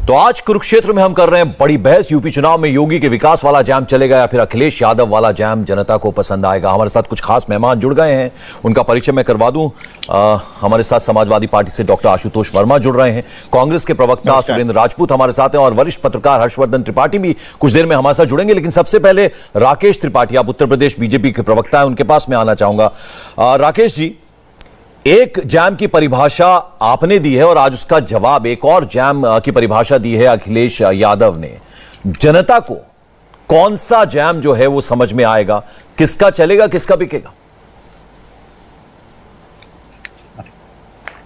तो आज कुरुक्षेत्र में हम कर रहे हैं बड़ी बहस। यूपी चुनाव में योगी के विकास वाला जैम चलेगा या फिर अखिलेश यादव वाला जैम जनता को पसंद आएगा। हमारे साथ कुछ खास मेहमान जुड़ गए हैं, उनका परिचय मैं करवा दूं। हमारे साथ समाजवादी पार्टी से डॉक्टर आशुतोष वर्मा जुड़ रहे हैं, कांग्रेस के प्रवक्ता सुरेंद्र राजपूत हमारे साथ हैं और वरिष्ठ पत्रकार हर्षवर्धन त्रिपाठी भी कुछ देर में हमारे साथ जुड़ेंगे। लेकिन सबसे पहले राकेश त्रिपाठी, आप उत्तर प्रदेश बीजेपी के प्रवक्ता हैं, उनके पास मैं आना चाहूंगा। राकेश जी, एक जैम की परिभाषा आपने दी है और आज उसका जवाब एक और जैम की परिभाषा दी है अखिलेश यादव ने। जनता को कौन सा जैम जो है वो समझ में आएगा, किसका चलेगा किसका बिकेगा?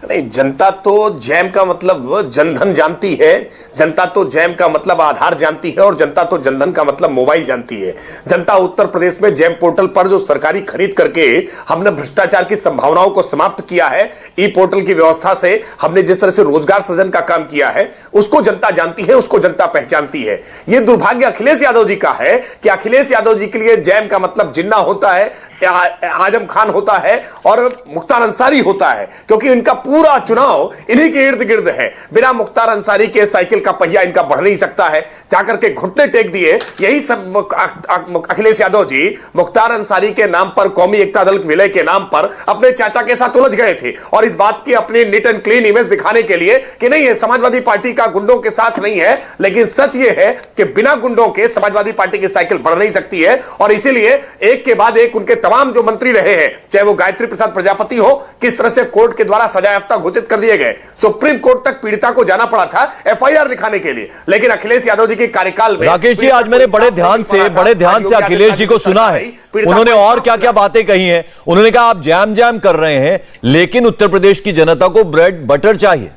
नहीं, जनता तो जैम का मतलब जनधन जानती है, जनता तो जैम का मतलब आधार जानती है और जनता तो जनधन का मतलब मोबाइल जानती है। जनता उत्तर प्रदेश में जैम पोर्टल पर जो सरकारी खरीद करके हमने भ्रष्टाचार की संभावनाओं को समाप्त किया है, ई पोर्टल की व्यवस्था से हमने जिस तरह से रोजगार सृजन का काम किया है, उसको जनता जानती है, उसको जनता पहचानती है। यह दुर्भाग्य अखिलेश यादव जी का है कि अखिलेश यादव जी के लिए जैम का मतलब जिन्ना होता है, आजम खान होता है और मुख्तार अंसारी होता है, क्योंकि इनका पूरा चुनाव इन्हीं के इर्द गिर्द है। बिना मुख्तार अंसारी के साइकिल का पहिया इनका बढ़ नहीं सकता है। जाकर के घुटने टेक दिए यही सब अखिलेश यादव जी मुख्तार अंसारी के नाम पर, कौमी एकता दल विलय के नाम पर अपने चाचा के साथ उलझ गए थे और इस बात की अपनी नीट एंड क्लीन इमेज दिखाने के लिए कि नहीं, समाजवादी पार्टी का गुंडों के साथ नहीं है। लेकिन सच यह है कि बिना गुंडों के समाजवादी पार्टी की साइकिल बढ़ नहीं सकती है और इसीलिए एक के बाद एक उनके तमाम जो मंत्री रहे हैं, चाहे वो गायत्री प्रसाद प्रजापति हो, किस तरह से कोर्ट के द्वारा सजायाफ्ता घोषित कर दिए गए। सुप्रीम कोर्ट तक पीड़िता को जाना पड़ा था एफआईआर लिखाने के लिए, लेकिन अखिलेश यादव जी के कार्यकाल में राकेश जी, आज मैंने बड़े ध्यान से अखिलेश जी को सुना है। उन्होंने और क्या क्या बातें कही हैं। उन्होंने कहा आप जैम जैम कर रहे हैं, लेकिन उत्तर प्रदेश की जनता को ब्रेड बटर चाहिए।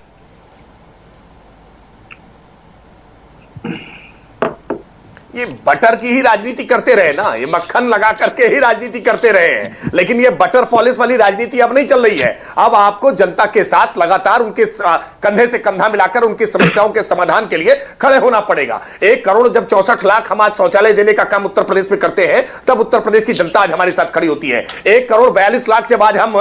ये बटर की ही राजनीति करते रहे ना, ये मक्खन लगा करके ही राजनीति करते रहे हैं, लेकिन ये बटर पॉलिश वाली राजनीति अब नहीं चल रही है। अब आपको जनता के साथ लगातार उनके कंधे से कंधा मिलाकर उनकी समस्याओं के समाधान के लिए खड़े होना पड़ेगा। 1 करोड़ जब 64 लाख हम आज शौचालय देने का काम उत्तर प्रदेश में करते हैं, तब उत्तर प्रदेश की जनता आज हमारे साथ खड़ी होती है। 1 करोड़ 42 लाख जब आज हम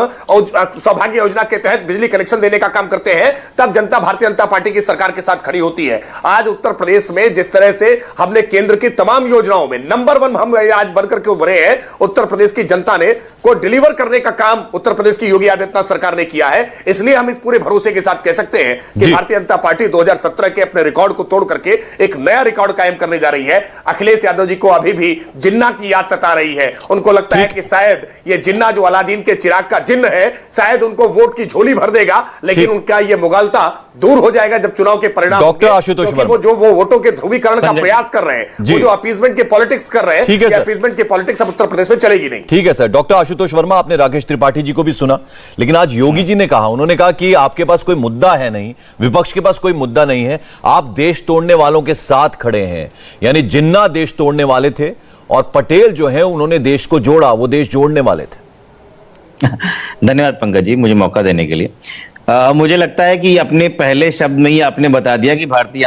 सौभाग्य योजना के तहत बिजली कनेक्शन देने का काम करते हैं, तब जनता भारतीय जनता पार्टी की सरकार के साथ खड़ी होती है। आज उत्तर प्रदेश में जिस तरह से हमने केंद्र की तमाम योजनाओं में नंबर 1 हम आज बनकर के उभरे हैं, उत्तर प्रदेश की जनता ने को डिलीवर करने का काम उत्तर प्रदेश की योगी आदित्यनाथ सरकार ने किया है। इसलिए हम इस पूरे भरोसे के साथ कह सकते हैं कि भारतीय जनता पार्टी 2017 के अपने रिकॉर्ड को तोड़ करके एक नया रिकॉर्ड कायम करने जा रही है। अखिलेश यादव जी को अभी भी जिन्ना की याद सता रही है। उनको लगता है कि शायद ये जिन्ना जो अलादीन के चिराग का जिन्न है, शायद उनको वोट की झोली भर देगा, लेकिन उनका ये मुगलता दूर हो जाएगा जब चुनाव के परिणाम डॉक्टर आशुतोष वर्मा जो वो वोटों के ध्रुवीकरण का प्रयास कर रहे हैं, वो जो अपीजमेंट के पॉलिटिक्स कर रहे हैं, ठीक है सर, अपीजमेंट के पॉलिटिक्स अब उत्तर प्रदेश में चलेगी नहीं। ठीक है सर। डॉक्टर आशुतोष वर्मा, आपने राकेश त्रिपाठी जी को भी सुना, लेकिन आज योगी जी ने कहा, उन्होंने कहा कि आपके पास कोई मुद्दा है नहीं, विपक्ष के पास कोई मुद्दा नहीं है, आप देश तोड़ने वालों के साथ खड़े हैं। यानी जिन्ना देश तोड़ने वाले थे और पटेल जो है उन्होंने देश को जोड़ा, वो देश जोड़ने वाले थे। धन्यवाद पंकज जी, मुझे मौका देने के लिए। मुझे लगता है कि अपने पहले शब्द में ही आपने बता दिया कि भारतीय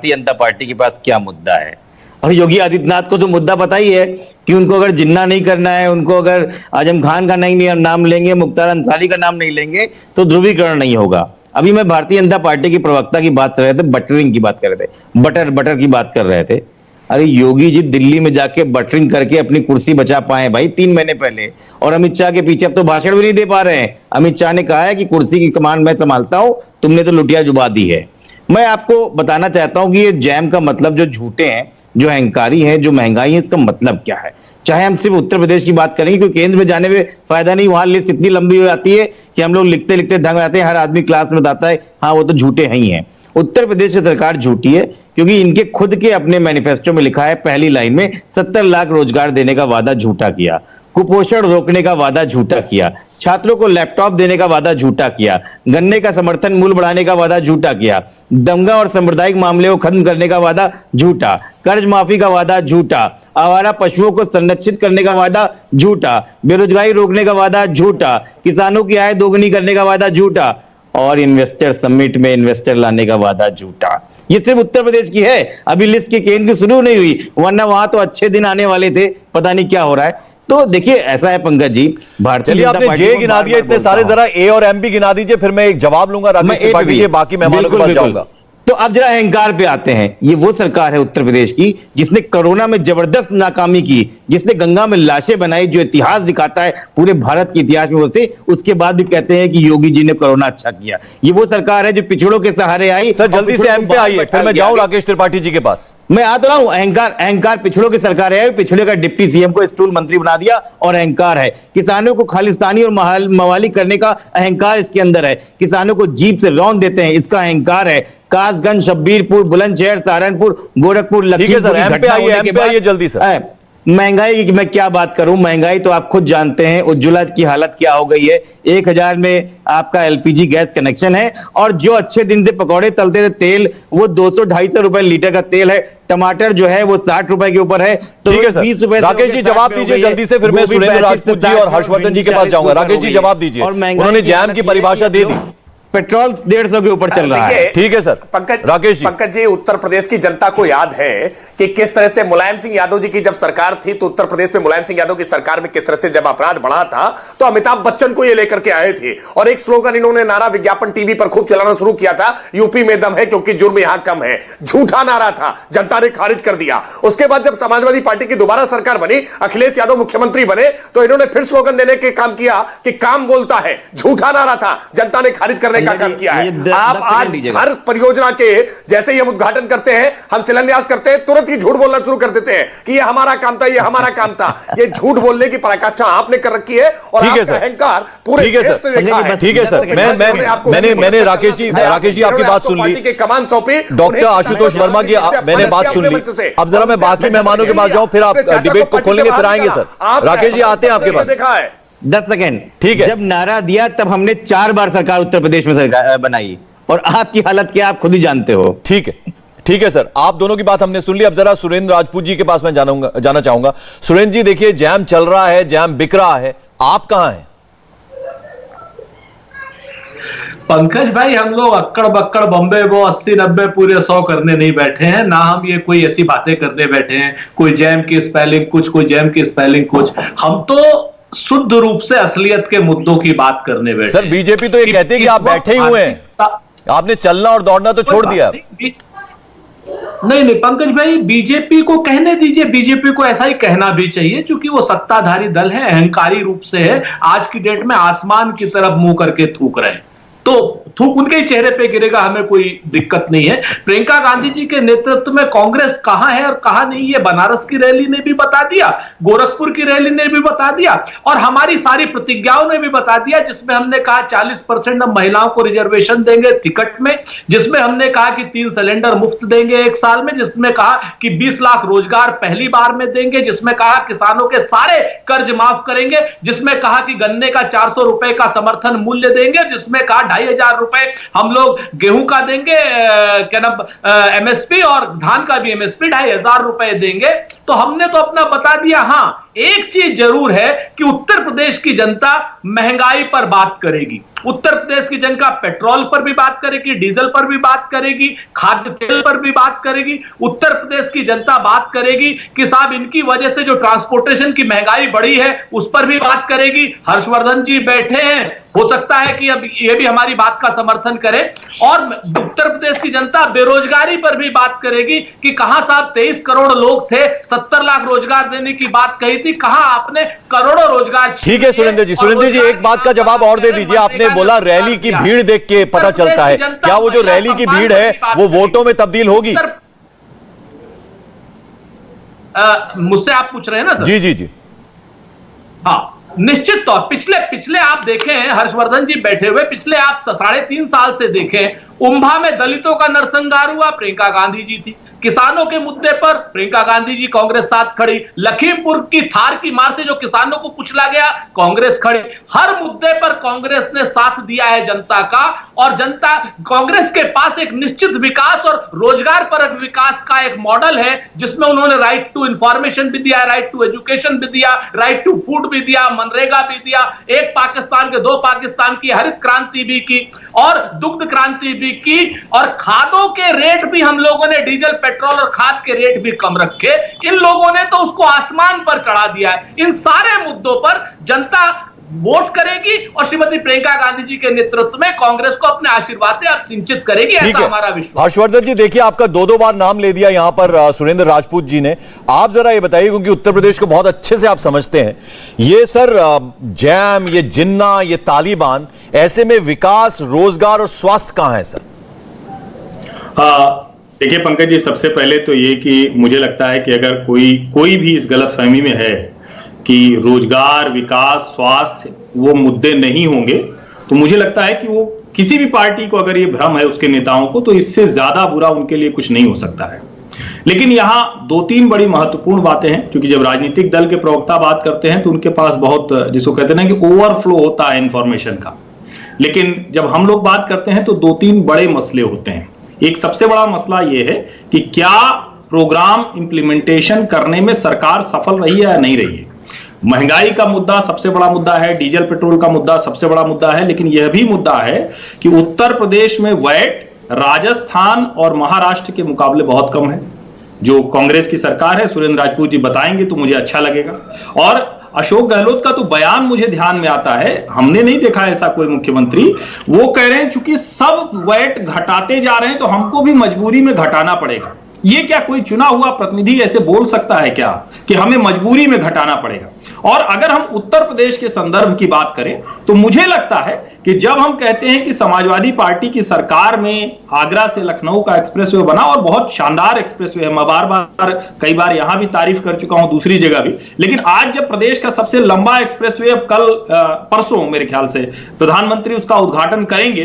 जनता पार्टी के पास क्या मुद्दा है। और योगी आदित्यनाथ को तो मुद्दा पता ही है कि उनको अगर जिन्ना नहीं करना है, उनको अगर आजम खान का नहीं नाम लेंगे, मुख्तार अंसारी का नाम नहीं लेंगे, तो ध्रुवीकरण नहीं होगा। अभी मैं भारतीय जनता पार्टी की प्रवक्ता की बात कर रहे थे, बटरिंग की बात कर रहे थे, बटर की बात कर रहे थे। अरे योगी जी दिल्ली में जाके बटरिंग करके अपनी कुर्सी बचा पाए भाई 3 महीने पहले, और अमित शाह के पीछे अब तो भाषण भी नहीं दे पा रहे हैं। अमित शाह ने कहा है कि कुर्सी की कमान मैं संभालता हूं, तुमने तो लुटिया जुबा दी है। मैं आपको बताना चाहता हूं कि ये जैम का मतलब, जो झूठे हैं, जो अहंकारी हैं, जो महंगाई है, इसका मतलब क्या है। चाहे हम सिर्फ उत्तर प्रदेश की बात करेंगे, क्योंकि केंद्र में जाने में फायदा नहीं, वहां लिस्ट इतनी लंबी हो जाती है कि हम लोग लिखते लिखते दंग जाते हैं। हर आदमी क्लास में बताता है हाँ वो तो झूठे ही हैं। उत्तर प्रदेश की सरकार झूठी है क्योंकि इनके खुद के अपने मैनिफेस्टो में लिखा है, पहली लाइन में 70 लाख रोजगार देने का वादा झूठा किया, कुपोषण रोकने का वादा झूठा किया, छात्रों को लैपटॉप देने का वादा झूठा किया, गन्ने का समर्थन मूल्य बढ़ाने का वादा झूठा किया, दंगा और सांप्रदायिक मामले को खत्म करने का वादा झूठा, कर्ज माफी का वादा झूठा, आवारा पशुओं को संरक्षित करने का वादा झूठा, बेरोजगारी रोकने का वादा झूठा, किसानों की आय दोगुनी करने का वादा झूठा, और इन्वेस्टर समिट में इन्वेस्टर लाने का वादा झूठा। ये सिर्फ उत्तर प्रदेश की है, अभी लिस्ट की केंद्र की शुरू नहीं हुई, वरना वहां तो अच्छे दिन आने वाले थे। पता नहीं क्या हो रहा है। तो देखिए ऐसा है पंकज जी, भारतीय जनता आपने जे गिना दिए इतने सारे, जरा ए और एम भी गिना दीजिए, फिर मैं एक जवाब लूंगा राकेश त्रिपाठी के, बाकी मेहमानों के पास जाऊंगा। तो अब जरा अहंकार पे आते हैं। ये वो सरकार है उत्तर प्रदेश की जिसने कोरोना में जबरदस्त नाकामी की, जिसने गंगा में लाशें बनाई, जो इतिहास दिखाता है पूरे भारत के इतिहास में होते, उसके बाद भी कहते हैं कि योगी जी ने कोरोना अच्छा किया। ये वो सरकार है जो पिछड़ों के सहारे आई। सर जल्दी से एम पे आइए, फिर मैं जाऊं राकेश त्रिपाठी जी के पास। मैं आ तो रहा हूं। अहंकार पिछड़ों की सरकार है, पिछड़े का डिप्टी सीएम को स्टूल मंत्री बना दिया और अहंकार है। किसानों को खालिस्तानी और मवाली करने का अहंकार इसके अंदर है। किसानों को जीप से रौंद देते हैं, इसका अहंकार है। कासगंज, शब्बीरपुर, बुलंदशहर, सहारनपुर, गोरखपुर, लखीमपुर एम पे आइए जल्दी सर। महंगाई की मैं क्या बात करूं, महंगाई तो आप खुद जानते हैं उज्ज्वला की हालत क्या हो गई है। 1000 में आपका एलपीजी गैस कनेक्शन है और जो अच्छे दिन से पकौड़े तलते थे तेल, वो 200-250 रुपए लीटर का तेल है। टमाटर जो है वो 60 रुपए के ऊपर है। तो ठीक है सर, 20 रुपए राकेश जी जवाब दीजिए जल्दी से, फिर मैं सुरेंद्र राजपूत जी और हर्षवर्धन जी के पास जाऊंगा। राकेश जी जवाब दीजिए, उन्होंने जैम की परिभाषा दे दी। पेट्रोल 150 के ऊपर चल रहा है। ठीक है सर। पंकज जी, उत्तर प्रदेश की जनता को याद है कि किस तरह से मुलायम सिंह यादव जी की जब सरकार थी तो उत्तर प्रदेश में मुलायम सिंह यादव की सरकार में किस तरह से जब अपराध बढ़ा था तो अमिताभ बच्चन को ये लेकर के आए थे और एक स्लोगन इन्होंने नारा विज्ञापन टीवी पर खूब चलाना शुरू किया था, यूपी में दम है क्योंकि जुर्म यहां कम है। झूठा नारा था, जनता ने खारिज कर दिया। उसके बाद जब समाजवादी पार्टी की दोबारा सरकार बनी, अखिलेश यादव मुख्यमंत्री बने, तो इन्होंने फिर स्लोगन देने के काम किया कि काम बोलता है। झूठा नारा था, जनता ने खारिज करने का काम किया है। आप आज हर परियोजना के जैसे ही हम उद्घाटन करते हैं, हम शिलान्यास करते हैं, तुरंत ही झूठ बोलना शुरू कर देते हैं कि ये हमारा काम था, ये हमारा काम था। ये झूठ बोलने की पराकाष्ठा आपने कर रखी है और आपका अहंकार पूरे देश ने देखा है। ठीक है सर, मैंने राकेश जी आपकी बात सुन ली, के कमान सौंपी, डॉक्टर आशुतोष वर्मा की मैंने बात सुन ली। अब जरा मैं बाकी मेहमानों के पास जाऊं, फिर आप डिबेट को खोलेंगे, फिर आएंगे सर। राकेश जी आते हैं आपके पास। देखा है 10 सेकेंड। ठीक है। जब नारा दिया तब हमने 4 बार सरकार उत्तर प्रदेश में सरकार बनाई और आपकी हालत क्या आप खुद ही जानते हो। ठीक है सर, आप दोनों की बात हमने सुन ली। अब जरा सुरेंद्र राजपूत जी के पास मैं जाना चाहूंगा। सुरेंद्र जी देखिए, जैम चल रहा है, जैम बिक रहा है, आप कहां हैं? पंकज भाई, हम लोग अक्कड़ बक्कड़ बम्बे वो 80-90 पूरे 100 करने नहीं बैठे हैं ना। हम ये कोई ऐसी बातें करने बैठे हैं, कोई जैम की स्पेलिंग कुछ, कोई जैम की स्पेलिंग कुछ। हम तो शुद्ध रूप से असलियत के मुद्दों की बात करने बैठे। सर बीजेपी तो ये कहती है कि आप बैठे ही हुए हैं, आपने चलना और दौड़ना तो छोड़ दिया। नहीं पंकज भाई, बीजेपी को कहने दीजिए, बीजेपी को ऐसा ही कहना भी चाहिए क्योंकि वो सत्ताधारी दल है, अहंकारी रूप से है। आज की डेट में आसमान की तरफ मुंह करके थूक रहे हैं, तो थूक उनके ही चेहरे पे गिरेगा, हमें कोई दिक्कत नहीं है। प्रियंका गांधी जी के नेतृत्व में कांग्रेस कहां है और कहां नहीं, ये बनारस की रैली ने भी बता दिया, गोरखपुर की रैली ने भी बता दिया और हमारी सारी प्रतिज्ञाओं ने भी बता दिया, जिसमें हमने कहा 40% हम महिलाओं को रिजर्वेशन देंगे टिकट में, जिसमें हमने कहा कि 3 सिलेंडर मुफ्त देंगे 1 साल में, जिसमें कहा कि 20 लाख रोजगार पहली बार में देंगे, जिसमें कहा किसानों के सारे कर्ज माफ करेंगे, जिसमें कहा कि गन्ने का 400 रुपए का समर्थन मूल्य देंगे, जिसमें कहा 2500 रुपए हम लोग गेहूं का देंगे, क्या नाम एमएसपी, और धान का भी एमएसपी 2500 रुपए देंगे। तो हमने तो अपना बता दिया। हां, एक चीज जरूर है कि उत्तर प्रदेश की जनता महंगाई पर बात करेगी, उत्तर प्रदेश की जनता पेट्रोल पर भी बात करेगी, डीजल पर भी बात करेगी, खाद्य तेल पर भी बात करेगी। उत्तर प्रदेश की जनता बात करेगी कि साहब इनकी वजह से जो ट्रांसपोर्टेशन की महंगाई बढ़ी है उस पर भी बात करेगी। हर्षवर्धन जी बैठे हैं, हो सकता है कि अब ये भी हमारी बात का समर्थन करें। और उत्तर प्रदेश की जनता बेरोजगारी पर भी बात करेगी कि कहां साहब 23 करोड़ लोग थे, 70 लाख रोजगार देने की बात कही थी, कहां आपने करोड़ों रोजगार। ठीक है सुरेंद्र जी एक बात का जवाब और दे दीजिए। आपने बोला रैली की भीड़ देख के पता चलता है, क्या वो जो रैली की भीड़ है वो वोटों में तब्दील होगी? मुझसे आप पूछ रहे हैं ना? जी। हाँ, निश्चित तौर पिछले आप देखें, हर्षवर्धन जी बैठे हुए, पिछले आप 3.5 साल से देखें, उम्भा में दलितों का नरसंहार हुआ, प्रियंका गांधी जी थी। किसानों के मुद्दे पर प्रियंका गांधी जी कांग्रेस साथ खड़ी। लखीमपुर की थार की मार से जो किसानों को कुचला गया, कांग्रेस खड़ी। हर मुद्दे पर कांग्रेस ने साथ दिया है जनता का, और जनता कांग्रेस के पास एक निश्चित विकास और रोजगार परक विकास का एक मॉडल है, जिसमें उन्होंने राइट टू इंफॉर्मेशन भी दिया, राइट टू एजुकेशन भी दिया, राइट टू फूड भी दिया, मनरेगा भी दिया, एक पाकिस्तान के 2 पाकिस्तान की हरित क्रांति भी की और दुग्ध क्रांति भी की, और खादों के रेट भी हम लोगों ने, डीजल पेट्रोल और खाद के रेट भी कम रखे। इन लोगों ने तो उसको आसमान पर चढ़ा दिया है। इन सारे मुद्दों पर जनता वोट करेगी और श्रीमती प्रियंका गांधी जी के नेतृत्व में कांग्रेस को अपने आशीर्वाद से अब सिंचित करेगी, ऐसा हमारा विश्वास। हर्षवर्धन जी, देखिए आपका दो बार नाम ले दिया यहां पर सुरेंद्र राजपूत जी ने। आप जरा ये बताइए, क्योंकि उत्तर प्रदेश को बहुत अच्छे से आप समझते हैं, ये सर जैम, ये जिन्ना, ये तालिबान, ऐसे में विकास, रोजगार और स्वास्थ्य कहां है सर? देखिए पंकज जी, सबसे पहले तो ये कि मुझे लगता है कि अगर कोई भी इस गलतफहमी में है कि रोजगार, विकास, स्वास्थ्य वो मुद्दे नहीं होंगे, तो मुझे लगता है कि वो किसी भी पार्टी को अगर ये भ्रम है उसके नेताओं को, तो इससे ज्यादा बुरा उनके लिए कुछ नहीं हो सकता है। लेकिन यहां 2-3 बड़ी महत्वपूर्ण बातें हैं, क्योंकि जब राजनीतिक दल के प्रवक्ता बात करते हैं तो उनके पास बहुत, जिसको कहते हैं ना कि ओवरफ्लो होता है इंफॉर्मेशन का। लेकिन जब हम लोग बात करते हैं तो 2-3 बड़े मसले होते हैं। एक सबसे बड़ा मसला यह है कि क्या प्रोग्राम इंप्लीमेंटेशन करने में सरकार सफल रही है या नहीं रही है। महंगाई का मुद्दा सबसे बड़ा मुद्दा है, डीजल पेट्रोल का मुद्दा सबसे बड़ा मुद्दा है, लेकिन यह भी मुद्दा है कि उत्तर प्रदेश में वैट राजस्थान और महाराष्ट्र के मुकाबले बहुत कम है। जो कांग्रेस की सरकार है, सुरेंद्र राजपूत जी बताएंगे तो मुझे अच्छा लगेगा। और अशोक गहलोत का तो बयान मुझे ध्यान में आता है, हमने नहीं देखा ऐसा कोई मुख्यमंत्री, वो कह रहे हैं चूंकि सब वैट घटाते जा रहे हैं तो हमको भी मजबूरी में घटाना पड़ेगा। ये क्या कोई चुना हुआ प्रतिनिधि ऐसे बोल सकता है क्या कि हमें मजबूरी में घटाना पड़ेगा? और अगर हम उत्तर प्रदेश के संदर्भ की बात करें तो मुझे लगता है कि जब हम कहते हैं कि समाजवादी पार्टी की सरकार में आगरा से लखनऊ का एक्सप्रेसवे बना, और बहुत शानदार एक्सप्रेसवे है, मैं बार कई बार यहां भी तारीफ कर चुका हूं, दूसरी जगह भी, लेकिन आज जब प्रदेश का सबसे लंबा एक्सप्रेसवे, अब कल परसों मेरे ख्याल से प्रधानमंत्री उसका उद्घाटन करेंगे,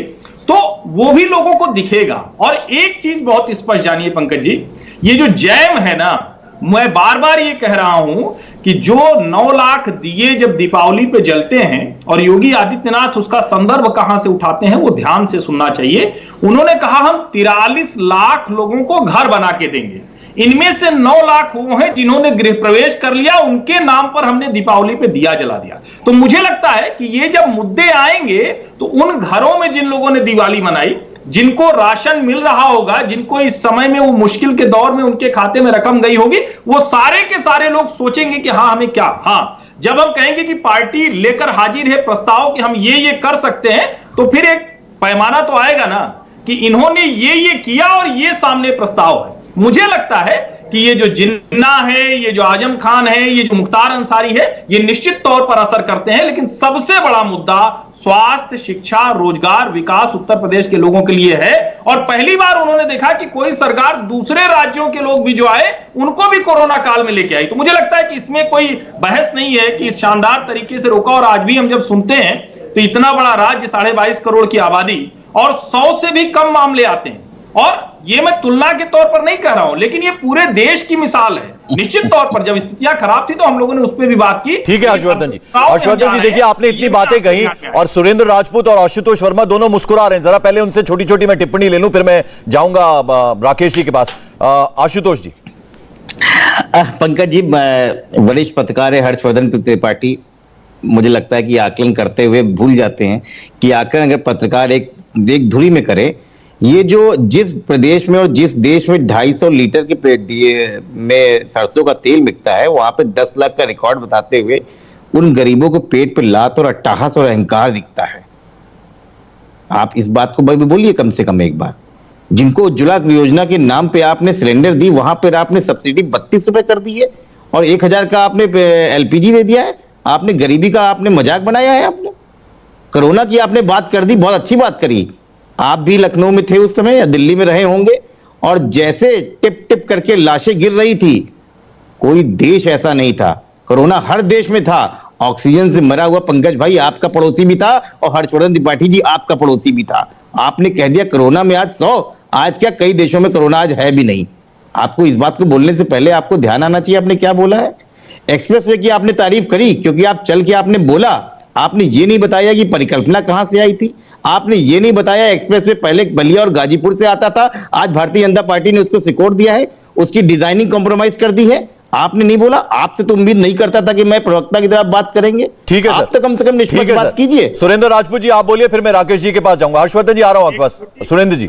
तो वो भी लोगों को दिखेगा। और एक चीज बहुत स्पष्ट जानिए पंकज जी, ये जो जैम है ना, मैं बार बार ये कह रहा हूं कि जो 9 लाख दिए जब दीपावली पे जलते हैं और योगी आदित्यनाथ उसका संदर्भ कहां से उठाते हैं वो ध्यान से सुनना चाहिए। उन्होंने कहा हम 43 लाख लोगों को घर बना के देंगे, इनमें से 9 लाख वो हैं जिन्होंने गृह प्रवेश कर लिया, उनके नाम पर हमने दीपावली पे दिया जला दिया। तो मुझे लगता है कि ये जब मुद्दे आएंगे तो उन घरों में जिन लोगों ने दिवाली मनाई, जिनको राशन मिल रहा होगा, जिनको इस समय में वो मुश्किल के दौर में उनके खाते में रकम गई होगी, वो सारे के सारे लोग सोचेंगे कि हाँ हमें क्या, हाँ जब हम कहेंगे कि पार्टी लेकर हाजिर है प्रस्ताव कि हम ये कर सकते हैं, तो फिर एक पैमाना तो आएगा ना कि इन्होंने ये किया और ये सामने प्रस्ताव है। मुझे लगता है कि ये जो जिन्ना है, ये जो आजम खान है, ये जो मुख्तार अंसारी है, ये निश्चित तौर पर असर करते हैं, लेकिन सबसे बड़ा मुद्दा स्वास्थ्य, शिक्षा, रोजगार, विकास उत्तर प्रदेश के लोगों के लिए है। और पहली बार उन्होंने देखा कि कोई सरकार दूसरे राज्यों के लोग भी जो आए उनको भी कोरोना काल में लेके आई। तो मुझे लगता है कि इसमें कोई बहस नहीं है कि इस शानदार तरीके से रोका। और आज भी हम जब सुनते हैं तो इतना बड़ा राज्य, 22.5 करोड़ की आबादी, और 100 से भी कम मामले आते हैं। और ये मैं तुलना के तौर पर नहीं कह रहा हूं, लेकिन ये पूरे देश की मिसाल है। निश्चित तौर पर जब स्थितियां खराब थी तो हम लोगों ने उस पर भी बात की। ठीक है हर्षवर्धन जी, हर्षवर्धन जी देखिए आपने इतनी बातें कही और सुरेंद्र राजपूत और आशुतोष वर्मा दोनों मुस्कुरा रहे हैं। जरा पहले उनसे छोटी छोटी मैं टिप्पणी ले लूं, फिर मैं जाऊंगा राकेश जी के पास। आशुतोष जी। पंकज जी, वरिष्ठ पत्रकार है हर्षवर्धन त्रिपाठी, मुझे लगता है कि आकलन करते हुए भूल जाते हैं कि आकलन अगर पत्रकार एक धुरी में करे, ये जो जिस प्रदेश में और जिस देश में 250 लीटर के में सरसों का तेल बिकता है, वहां पे 10 लाख का रिकॉर्ड बताते हुए उन गरीबों को पेट पे लात और अट्टहास और अहंकार दिखता है। आप इस बात को बोलिए कम से कम एक बार। जिनको उज्ज्वला योजना के नाम पे आपने सिलेंडर दी, वहां पर आपने सब्सिडी 32 रुपए कर दी है और 1000 का आपने LPG दे दिया है। आपने गरीबी का आपने मजाक बनाया है। आपने कोरोना की आपने बात कर दी, बहुत अच्छी बात करी। आप भी लखनऊ में थे उस समय या दिल्ली में रहे होंगे, और जैसे टिप टिप करके लाशें गिर रही थी, कोई देश ऐसा नहीं था। कोरोना हर देश में था। ऑक्सीजन से मरा हुआ पंकज भाई आपका पड़ोसी भी था और हर्षवर्धन त्रिपाठी जी आपका पड़ोसी भी था। आपने कह दिया कोरोना में आज 100, आज क्या कई देशों में कोरोना आज है भी नहीं। आपको इस बात को बोलने से पहले आपको ध्यान आना चाहिए आपने क्या बोला है। एक्सप्रेसवे की आपने तारीफ करी क्योंकि आप चल के आपने बोला, आपने ये नहीं बताया कि परिकल्पना कहां से आई थी। आपने ये नहीं बताया एक्सप्रेसवे पहले बलिया और गाजीपुर से आता था, आज भारतीय जनता पार्टी ने उसको सिकोड़ दिया है, उसकी डिजाइनिंग कॉम्प्रोमाइज कर दी है। आपने नहीं बोला। आपसे तो उम्मीद नहीं करता था कि मैं प्रवक्ता की तरह बात करेंगे। ठीक है आप तो कम से कम निष्पक्ष बात कीजिए। सुरेंद्र राजपूत जी आप बोलिए, फिर मैं राकेश जी के पास जाऊंगा। हर्षवर्धन जी आ रहा हूं आपके पास। सुरेंद्र जी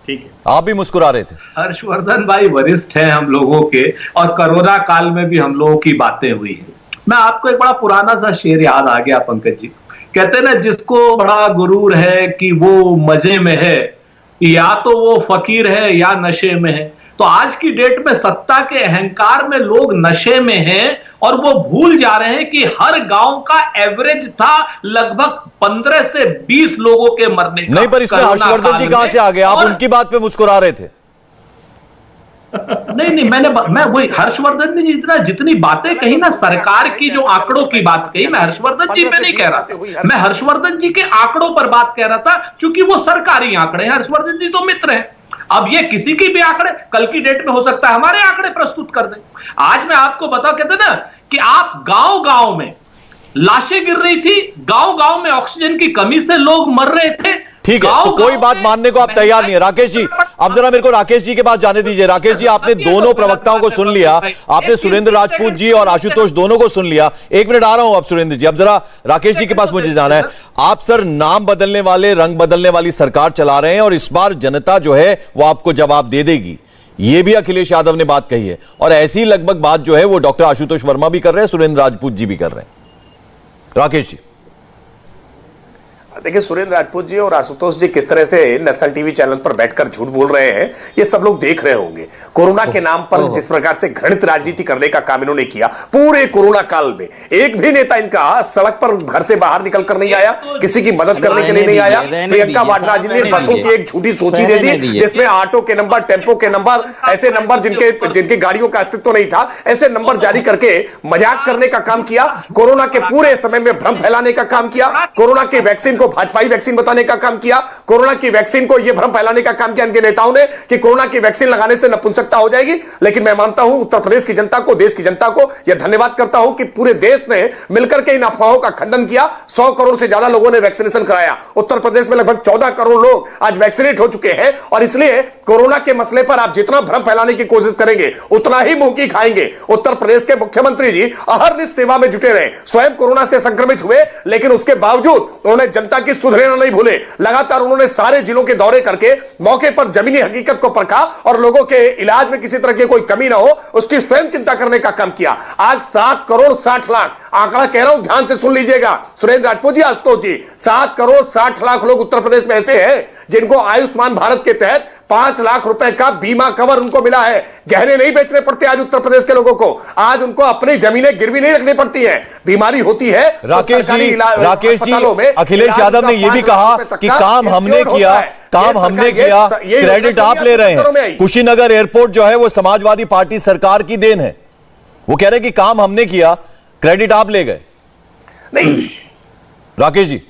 ठीक है। आप भी मुस्कुरा रहे थे। हर्षवर्धन भाई वरिष्ठ हैं हम लोगों के, और कोरोना काल में भी हम लोगों की बातें हुई हैं। मैं आपको एक बड़ा पुराना सा शेर याद आ गया पंकज जी। कहते ना, जिसको बड़ा गुरूर है कि वो मजे में है, या तो वो फकीर है या नशे में है। तो आज की डेट में सत्ता के अहंकार में लोग नशे में हैं और वो भूल जा रहे हैं कि हर गांव का एवरेज था लगभग 15 से 20 लोगों के मरने का। नहीं, पर इसमें हर्षवर्धन जी कहां से आ गए? आप उनकी बात पे मुस्कुरा रहे थे। नहीं, मैं वही हर्षवर्धन ने जितनी बातें कही ना, सरकार की जो आंकड़ों की बात कही, मैं हर्षवर्धन जी पे नहीं कह रहा था, मैं हर्षवर्धन जी के आंकड़ों पर बात कह रहा था, क्योंकि वो सरकारी आंकड़े हैं। हर्षवर्धन जी तो मित्र हैं। अब ये किसी की भी आंकड़े कल की डेट में हो सकता है हमारे आंकड़े प्रस्तुत कर दें। आज मैं आपको बताऊं, कहते ना कि आप गांव-गांव में लाशें गिर रही थी, गांव-गांव में ऑक्सीजन की कमी से लोग मर रहे थे। ठीक है, तो कोई बात मानने को आप तैयार नहीं है। राकेश जी, अब जरा मेरे को राकेश जी के पास जाने दीजिए। राकेश जी, आपने दोनों प्रवक्ताओं को सुन लिया, आपने सुरेंद्र राजपूत जी और आशुतोष दोनों को सुन लिया। एक मिनट आ रहा हूं अब सुरेंद्र जी, अब जरा राकेश जी के पास मुझे जाना है। आप सर नाम बदलने वाले, रंग बदलने वाली सरकार चला रहे हैं और इस बार जनता जो है वो आपको जवाब दे देगी, ये भी अखिलेश यादव ने बात कही है। और ऐसी लगभग बात जो है वो डॉक्टर आशुतोष वर्मा भी कर रहे हैं, सुरेंद्र राजपूत जी भी कर रहे हैं। राकेश जी, देखिए, सुरेंद्र राजपूत जी और आशुतोष जी किस तरह से नेशनल टीवी चैनल पर बैठकर झूठ बोल रहे हैं, ये सब लोग देख रहे होंगे। कोरोना के नाम पर जिस प्रकार से घृणित राजनीति करने का काम इन्होंने किया, पूरे कोरोना काल में एक भी नेता इनका सड़क पर घर से बाहर निकलकर नहीं आया, किसी की मदद करने के लिए नहीं आया। प्रियंका वाड्रा जी ने बसों की एक झूठी सूची दे दी, जिसमें ऑटो के नंबर, टेम्पो के नंबर, ऐसे नंबर जिनके गाड़ियों का अस्तित्व नहीं था, ऐसे नंबर जारी करके मजाक करने का काम किया। कोरोना के पूरे समय में भ्रम फैलाने का काम किया। कोरोना की वैक्सीन को भाजपाई वैक्सीन बताने का काम किया। कोरोना की वैक्सीन को यह भ्रम फैलाने का काम किया इनके नेताओं ने कि कोरोना की वैक्सीन लगाने से नपुंसकता हो जाएगी। लेकिन मैं मानता हूं, उत्तर प्रदेश की जनता को, देश की जनता को यह धन्यवाद करता हूं कि पूरे देश ने मिलकर के इन अफवाहों का खंडन किया। 100 करोड़ से ज्यादा लोगों ने वैक्सीनेशन कराया। उत्तर प्रदेश में लगभग 14 करोड़ लोग आज वैक्सीनेट हो चुके हैं। और इसलिए कोरोना के मसले पर आप जितना भ्रम फैलाने की कोशिश करेंगे, उतना ही मुंह की खाएंगे। उत्तर प्रदेश के मुख्यमंत्री जी अहरनिश सेवा में जुटे रहे, स्वयं कोरोना से संक्रमित हुए, लेकिन उसके बावजूद उन्होंने जनता की सुधरेना नहीं भूले। लगातार उन्होंने सारे जिलों के दौरे करके मौके पर जमीनी हकीकत को परखा और लोगों के इलाज में किसी तरह की कोई कमी ना हो, उसकी स्वयं चिंता करने का काम किया। आज 7 करोड़ 60 लाख आंकड़ा कह रहा हूं, ध्यान से सुन लीजिएगा सुरेंद्र राजपूत जी, आशुतोष जी, 7 करोड़ 60 लाख लोग उत्तर प्रदेश में ऐसे हैं जिनको आयुष्मान भारत के तहत 5 लाख रुपए का बीमा कवर उनको मिला है। गहने नहीं बेचने पड़ते आज उत्तर प्रदेश के लोगों को। आज उनको अपनी जमीनें गिरवी नहीं रखनी पड़ती हैं। बीमारी होती है राकेश जी, अखिलेश यादव ने यह भी कहा कि काम हमने किया, काम हमने किया, क्रेडिट आप ले रहे हैं। कुशीनगर एयरपोर्ट जो है वो समाजवादी पार्टी सरकार की देन है। वो कह रहे हैं कि काम हमने किया, क्रेडिट आप ले गए। नहीं राकेश जी,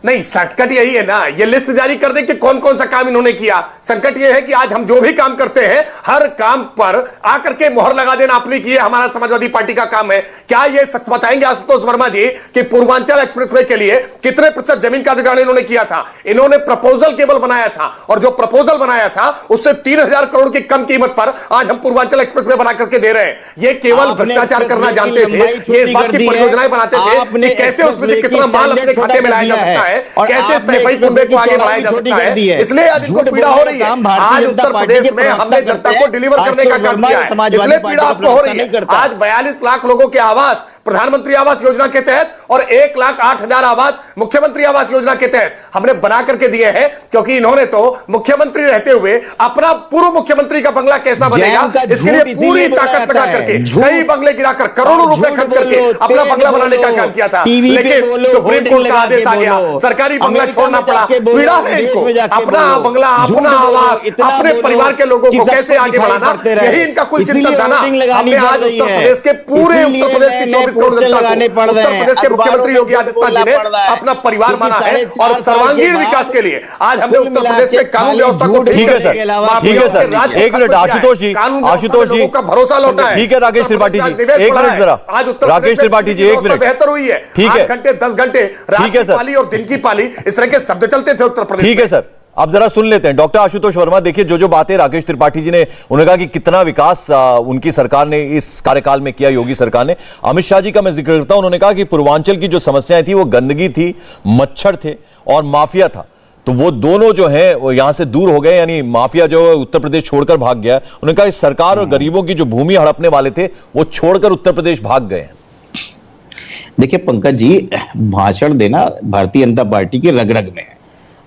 नहीं, संकट यही है ना, ये लिस्ट जारी कर दे कि कौन कौन सा काम इन्होंने किया। संकट ये है कि आज हम जो भी काम करते हैं, हर काम पर आकर के मोहर लगा देना आपने की, हमारा समाजवादी पार्टी का काम है। क्या ये सच बताएंगे आशुतोष वर्मा जी कि पूर्वांचल एक्सप्रेसवे के लिए कितने प्रतिशत जमीन का अधिग्रहण इन्होंने किया था? इन्होंने प्रपोजल केवल बनाया था, और जो प्रपोजल बनाया था उससे 3000 करोड़ की कम कीमत पर आज हम पूर्वांचल एक्सप्रेसवे बना करके दे रहे हैं। ये केवल भ्रष्टाचार करना जानते थे, ये इस बात की परियोजनाएं बनाते थे कि कैसे उसमें से कितना माल अपने खाते में लाया जा सकता है, कैसे सफाई कुंबे को आगे बढ़ाया जा सकता है। इसलिए आज इनको पीड़ा हो रही है। आज उत्तर प्रदेश में हमने जनता को डिलीवर करने का काम किया है, इसलिए पीड़ा आपको हो रही है। आज 42 लाख लोगों के आवास प्रधानमंत्री आवास योजना के तहत और 1,08,000 आवास मुख्यमंत्री आवास योजना के तहत हमने बना करके दिए हैं, क्योंकि इन्होंने तो मुख्यमंत्री रहते हुए अपना पूर्व मुख्यमंत्री का बंगला कैसा बनेगा इसके लिए पूरी ताकत लगा करके कई बंगले गिराकर करोड़ों रुपए खर्च करके अपना बंगला बनाने का काम किया था। लेकिन सुप्रीम कोर्ट का आदेश आ गया, सरकारी बंगला छोड़ना पड़ा। पीड़ा है इनको, अपना बंगला, अपना आवास, अपने परिवार के लोगों को कैसे आगे बढ़ाना, यही इनका कुल चिंतन था ना। हमने आज उत्तर प्रदेश के पूरे उत्तर प्रदेश की 24 करोड़ जनता को उत्तर प्रदेश के मुख्यमंत्री योगी आदित्यनाथ जी ने अपना परिवार माना है, और सर्वांगीण विकास के लिए आज हमने उत्तर प्रदेश में कानून व्यवस्था को ठीक है सर, ठीक है सर, एक मिनट आशुतोष जी, आशुतोष जी का भरोसा लौटा है। ठीक है राकेश त्रिपाठी जी, एक मिनट जरा, आज उत्तर राकेश त्रिपाठी जी एक मिनट, बेहतर हुई है। ठीक है, 8 घंटे 10 घंटे रात की पाली और दिन की पाली, इस तरह के शब्द चलते थे उत्तर प्रदेश। ठीक है सर, अब जरा सुन लेते हैं डॉक्टर आशुतोष वर्मा। देखिए जो बातें राकेश त्रिपाठी जी ने, उन्होंने कहा कि कितना विकास उनकी सरकार ने इस कार्यकाल में किया, योगी सरकार ने। अमित शाह जी का मैं जिक्र करता हूं, उन्होंने कहा कि पूर्वांचल की जो समस्याएं थी वो गंदगी थी, मच्छर थे और माफिया था, तो वो दोनों जो है वो यहां से दूर हो गए, यानी माफिया जो उत्तर प्रदेश छोड़कर भाग गया। उन्होंने कहा इस सरकार और गरीबों की जो भूमि हड़पने वाले थे वो छोड़कर उत्तर प्रदेश भाग गए हैं। देखिए पंकज जी, भाषण देना भारतीय जनता पार्टी के रग रग में है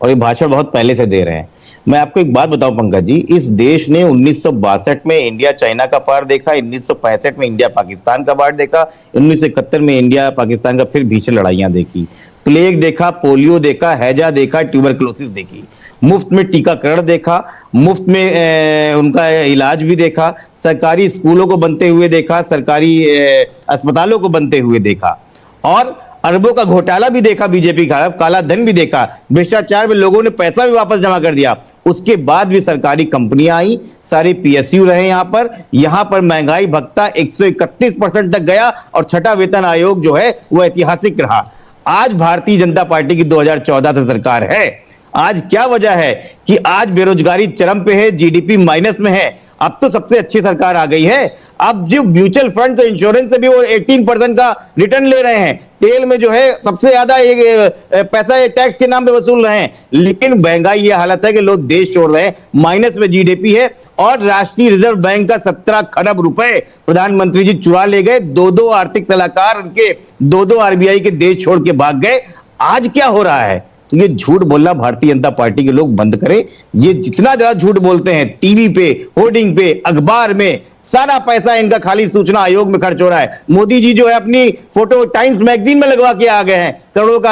और ये भाषण बहुत पहले से दे रहे हैं। मैं आपको एक बात बताऊं पंकज जी, इस देश ने 1962 में इंडिया चाइना का पार देखा, 1965 में इंडिया पाकिस्तान का पार देखा, 1971 में इंडिया पाकिस्तान का फिर भीषण लड़ाइयां देखी, प्लेग देखा, पोलियो देखा, हैजा देखा, ट्यूबरक्लोसिस देखी, मुफ्त में टीकाकरण देखा, मुफ्त में उनका इलाज भी देखा, सरकारी स्कूलों को बनते हुए देखा, सरकारी अस्पतालों को बनते हुए देखा और अरबों का घोटाला भी देखा, बीजेपी का काला धन भी देखा, भ्रष्टाचार में लोगों ने पैसा भी वापस जमा कर दिया। उसके बाद भी सरकारी कंपनियां आई, सारे पीएसयू रहे यहां पर महंगाई भत्ता 131% तक गया और छठा वेतन आयोग जो है वह ऐतिहासिक रहा। आज भारतीय जनता पार्टी की 2014 से सरकार है। आज क्या वजह है कि आज बेरोजगारी चरम पे है, जीडीपी माइनस में है। अब तो सबसे अच्छी सरकार आ गई है। अब जो म्यूचुअल फंड तो इंश्योरेंस से भी वो 18% का रिटर्न ले रहे हैं, तेल में जो है सबसे ज्यादा पैसा टैक्स के नाम पे वसूल रहे हैं। लेकिन महंगाई ये हालत है कि लोग देश छोड़ रहे हैं, माइनस में जीडीपी है और राष्ट्रीय रिजर्व बैंक का 17 खरब रुपए प्रधानमंत्री जी चुरा ले गए। दो आर्थिक सलाहकार उनके दो आरबीआई के देश छोड़ के भाग गए। आज क्या हो रहा है? तो ये झूठ बोलना भारतीय जनता पार्टी के लोग बंद करें। ये जितना ज्यादा झूठ बोलते हैं टीवी पे, होर्डिंग पे, अखबार में, सारा पैसा इनका खाली सूचना आयोग में खर्च हो रहा है। मोदी जी जो है अपनी फोटो टाइम्स मैगजीन में लगवा के आ गए हैं, करोड़ों का।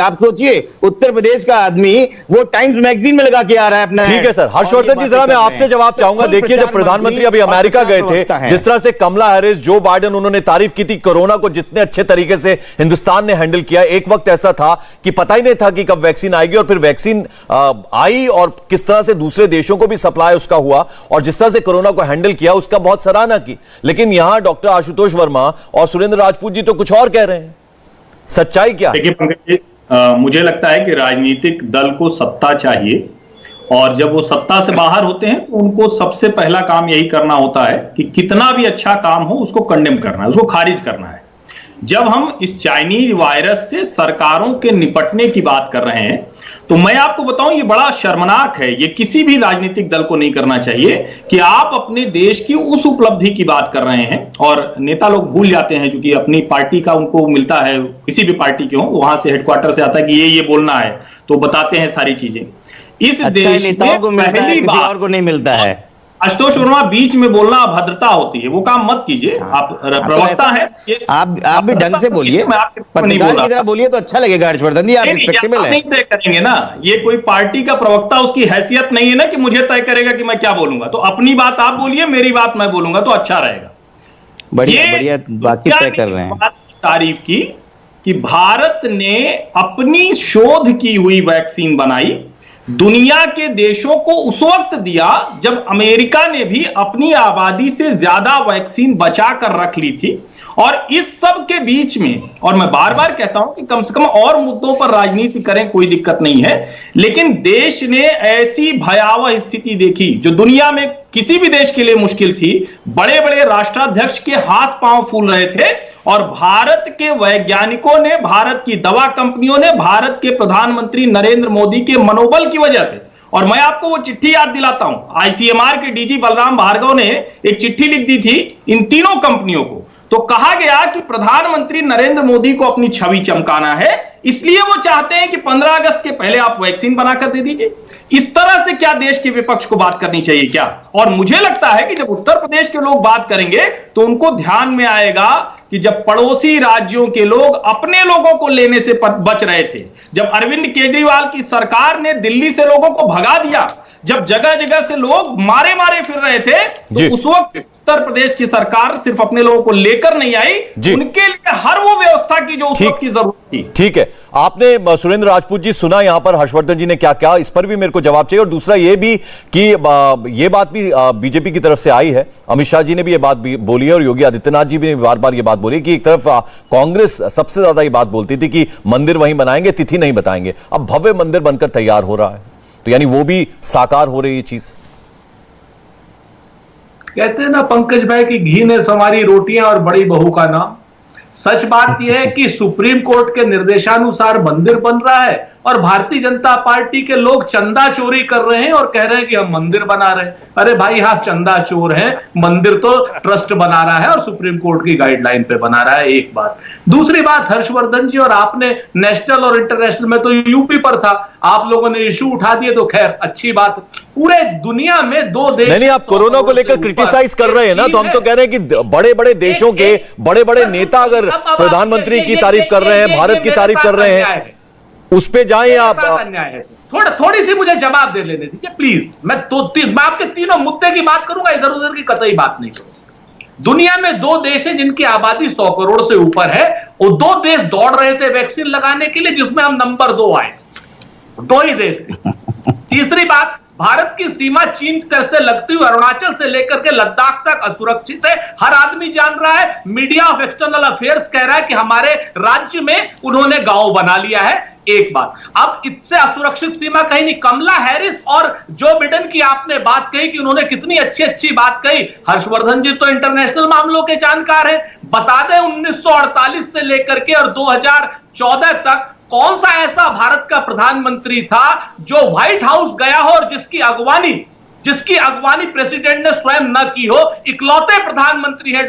आप सोचिए उत्तर प्रदेश का आदमी वो टाइम्स मैगजीन में लगा के आ रहा है अपना। ठीक है सर, हर्षवर्धन जी जरा मैं आपसे जवाब चाहूंगा। देखिए जब प्रधानमंत्री अभी अमेरिका गए थे, जिस तरह से कमला हैरिस, जो बाइडेन, उन्होंने तारीफ की थी कोरोना को जितने अच्छे तरीके से हिंदुस्तान ने हैंडल किया। एक वक्त ऐसा था कि पता ही नहीं था कि कब वैक्सीन आएगी और फिर वैक्सीन आई और किस तरह से दूसरे देशों को भी सप्लाई उसका हुआ और जिस तरह से कोरोना को हैंडल किया उसका बहुत सराहना की। लेकिन यहां डॉक्टर आशुतोष वर्मा और सुरेंद्र राजपूत जी तो कुछ और कह रहे हैं। सच्चाई क्या है? देखिए पंकज जी, मुझे लगता है कि राजनीतिक दल को सत्ता चाहिए और जब वो सत्ता से बाहर होते हैं तो उनको सबसे पहला काम यही करना होता है कि कितना भी अच्छा काम हो उसको कंडेम करना है, उसको खारिज करना है। जब हम इस चाइनीज वायरस से सरकारों के निपटने की बात कर रहे हैं तो मैं आपको बताऊं ये बड़ा शर्मनाक है। ये किसी भी राजनीतिक दल को नहीं करना चाहिए कि आप अपने देश की उस उपलब्धि की बात कर रहे हैं और नेता लोग भूल जाते हैं क्योंकि अपनी पार्टी का उनको मिलता है, किसी भी पार्टी के हो, वहां से हेडक्वार्टर से आता है कि ये बोलना है तो बताते हैं सारी चीजें। इस देश में पहली बार और को नहीं मिलता है। आशुतोष वर्मा, बीच में बोलना अभद्रता होती है, वो काम मत कीजिए। आप प्रवक्ता है, आप भी ढंग से बोलिए, पत्रकार की तरह बोलिए तो अच्छा लगेगा। हर्षवर्धन जी आप रिस्पेक्टेबल हैं। नहीं तय करेंगे ना, ये कोई पार्टी का प्रवक्ता, उसकी हैसियत नहीं है ना कि मुझे तय करेगा कि मैं क्या बोलूंगा। तो अपनी बात आप बोलिए, मेरी बात मैं बोलूंगा तो अच्छा रहेगा। बढ़िया बढ़िया बाकी तय कर रहे हैं। तारीफ की कि भारत ने अपनी शोध की हुई वैक्सीन बनाई, दुनिया के देशों को उस वक्त दिया जब अमेरिका ने भी अपनी आबादी से ज्यादा वैक्सीन बचा कर रख ली थी। और इस सब के बीच में, और मैं बार बार कहता हूं कि कम से कम और मुद्दों पर राजनीति करें, कोई दिक्कत नहीं है, लेकिन देश ने ऐसी भयावह स्थिति देखी जो दुनिया में किसी भी देश के लिए मुश्किल थी। बड़े बड़े राष्ट्राध्यक्ष के हाथ पांव फूल रहे थे और भारत के वैज्ञानिकों ने, भारत की दवा कंपनियों ने, भारत के प्रधानमंत्री नरेंद्र मोदी के मनोबल की वजह से, और मैं आपको वो चिट्ठी याद दिलाता हूं, आईसीएमआर के डीजी बलराम भार्गव ने एक चिट्ठी लिख दी थी इन तीनों कंपनियों को। तो कहा गया कि प्रधानमंत्री नरेंद्र मोदी को अपनी छवि चमकाना है, इसलिए वो चाहते हैं कि 15 अगस्त के पहले आप वैक्सीन बनाकर दे दीजिए। इस तरह से क्या देश के विपक्ष को बात करनी चाहिए क्या? और मुझे लगता है कि जब उत्तर प्रदेश के लोग बात करेंगे तो उनको ध्यान में आएगा कि जब पड़ोसी राज्यों के लोग अपने लोगों को लेने से बच रहे थे, जब अरविंद केजरीवाल की सरकार ने दिल्ली से लोगों को भगा दिया, जब जगह जगह से लोग मारे मारे फिर रहे थे, तो उस वक्त उत्तर प्रदेश की सरकार सिर्फ अपने लोगों को लेकर नहीं आई, उनके लिए हर वो व्यवस्था की जो उस वक्त की जरूरत थी। ठीक है, आपने सुरेंद्र राजपूत जी सुना यहां पर हर्षवर्धन जी ने क्या कहा, इस पर भी मेरे को जवाब चाहिए। और दूसरा ये भी कि ये बात भी बीजेपी की तरफ से आई है, अमित शाह जी ने भी ये बात बोली है और योगी आदित्यनाथ जी भी बार बार ये बात बोली कि एक तरफ कांग्रेस सबसे ज्यादा ये बात बोलती थी कि मंदिर वहीं बनाएंगे, तिथि नहीं बताएंगे। अब भव्य मंदिर बनकर तैयार हो रहा है, तो यानी वो भी साकार हो रही है चीज। कहते हैं ना पंकज भाई कि घी ने संवारी रोटियां और बड़ी बहू का नाम। सच बात यह है कि सुप्रीम कोर्ट के निर्देशानुसार मंदिर बन रहा है और भारतीय जनता पार्टी के लोग चंदा चोरी कर रहे हैं और कह रहे हैं कि हम मंदिर बना रहे हैं। अरे भाई, आप चंदा चोर हैं, मंदिर तो ट्रस्ट बना रहा है और सुप्रीम कोर्ट की गाइडलाइन पे बना रहा है। एक बात। दूसरी बात, हर्षवर्धन जी, और आपने नेशनल और इंटरनेशनल में तो यूपी पर था, आप लोगों ने इशू उठा दिए, तो खैर अच्छी बात। पूरे दुनिया में दो देश, नहीं, आप कोरोना को लेकर क्रिटिसाइज कर रहे हैं ना, तो हम तो कह रहे हैं कि बड़े बड़े देशों के बड़े बड़े नेता अगर प्रधानमंत्री की तारीफ कर रहे हैं, भारत की तारीफ कर रहे हैं, उस पे जाएं आप। अन्याय है, थोड़ी सी मुझे जवाब दे लेने दीजिए प्लीज। मैं आपके तीनों मुद्दे की बात करूंगा, इधर उधर की कतई बात नहीं करूंगा। दुनिया में दो देश हैं जिनकी आबादी 100 करोड़ से ऊपर है, वो दो देश दौड़ रहे थे वैक्सीन लगाने के लिए, जिसमें हम नंबर 2 आए, दो ही देश थे। तीसरी बात, भारत की सीमा चीन से लगती हुई अरुणाचल से लेकर के लद्दाख तक असुरक्षित है, हर आदमी जान रहा है। मीडिया ऑफ एक्सटर्नल अफेयर्स कह रहा है कि हमारे राज्य में उन्होंने गांव बना लिया है। एक बात, अब इससे असुरक्षित सीमा कहीं नहीं। कमला हैरिस और जो बिडेन की आपने बात कही कि उन्होंने कितनी अच्छी अच्छी बात कही, हर्षवर्धन जी तो इंटरनेशनल मामलों के जानकार हैं। बता दें 1948 से लेकर के और 2014 तक कौन सा ऐसा भारत का प्रधानमंत्री था जो व्हाइट हाउस गया हो और जिसकी अगवानी प्रेसिडेंट ने स्वयं न की हो। इकलौते प्रधानमंत्री है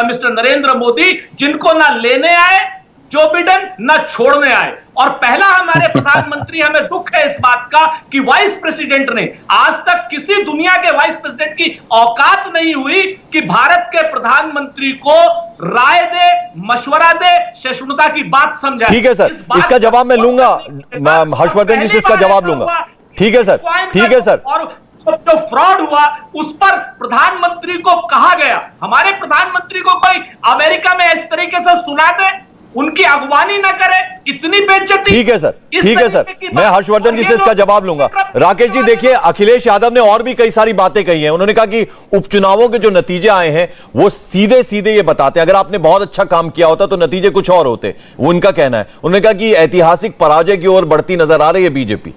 मिस्टर नरेंद्र मोदी, जिनको ना लेने आए जो बिडेन न छोड़ने आए। और पहला हमारे प्रधानमंत्री, हमें दुख है इस बात का कि वाइस प्रेसिडेंट ने, आज तक किसी दुनिया के वाइस प्रेसिडेंट की औकात नहीं हुई कि भारत के प्रधानमंत्री को राय दे, मशवरा दे, सहिष्णुता की बात समझाए। ठीक है सर, इसका जवाब मैं लूंगा, हर्षवर्धन जी से इसका जवाब लूंगा। ठीक है सर, ठीक है सर। और जो फ्रॉड हुआ उस पर प्रधानमंत्री को कहा गया, हमारे प्रधानमंत्री को कोई अमेरिका में इस तरीके से सुना दे, उनकी अगवानी ना करे, इतनी बेइज्जती। ठीक है सर, ठीक है सर, मैं हर्षवर्धन जी से इसका जवाब लूंगा। राकेश जी देखिए, अखिलेश यादव ने और भी कई सारी बातें कही हैं। उन्होंने कहा कि उपचुनावों के जो नतीजे आए हैं वो सीधे सीधे ये बताते हैं, अगर आपने बहुत अच्छा काम किया होता तो नतीजे कुछ और होते, वो उनका कहना है। उन्होंने कहा कि ऐतिहासिक पराजय की ओर बढ़ती नजर आ रही है बीजेपी।